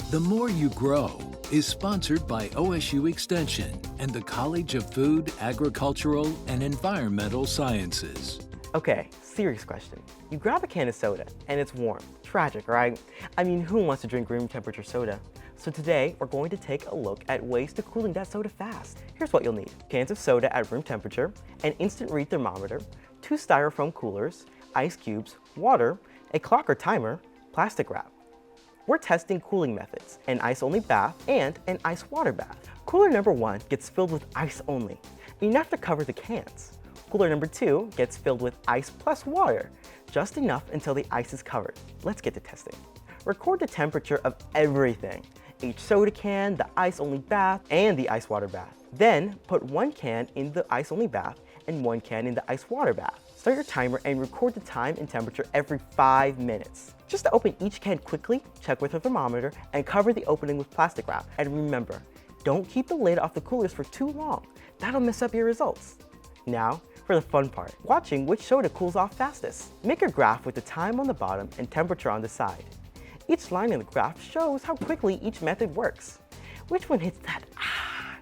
The More You Grow is sponsored by OSU Extension and the College of Food, Agricultural, and Environmental Sciences. Okay, serious question. You grab a can of soda and it's warm. Tragic, right? I mean, who wants to drink room temperature soda? So today, we're going to take a look at ways to cooling that soda fast. Here's what you'll need. Cans of soda at room temperature, an instant read thermometer, 2 styrofoam coolers, ice cubes, water, a clock or timer, plastic wrap. We're testing cooling methods, an ice-only bath and an ice water bath. Cooler number 1 gets filled with ice only, enough to cover the cans. Cooler number 2 gets filled with ice plus water, just enough until the ice is covered. Let's get to testing. Record the temperature of everything, each soda can, the ice-only bath, and the ice water bath. Then put 1 can in the ice-only bath and 1 can in the ice water bath. Start your timer and record the time and temperature every 5 minutes. Just to open each can quickly, check with a thermometer and cover the opening with plastic wrap. And remember, don't keep the lid off the coolers for too long. That'll mess up your results. Now, for the fun part, watching which soda cools off fastest. Make a graph with the time on the bottom and temperature on the side. Each line in the graph shows how quickly each method works. Which one hits that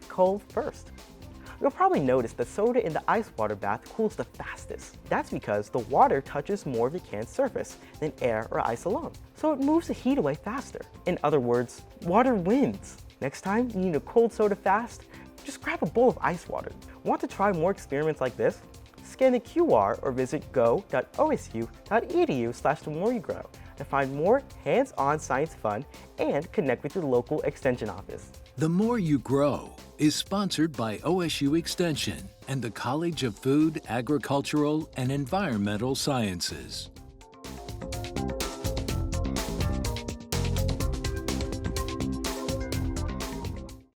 cold first? You'll probably notice the soda in the ice water bath cools the fastest. That's because the water touches more of the can's surface than air or ice alone, so it moves the heat away faster. In other words, water wins. Next time you need a cold soda fast, just grab a bowl of ice water. Want to try more experiments like this? Scan the QR or visit go.osu.edu/themoreYouGrow to find more hands-on science fun and connect with your local extension office. The More You Grow is sponsored by OSU Extension and the College of Food, Agricultural, and Environmental Sciences.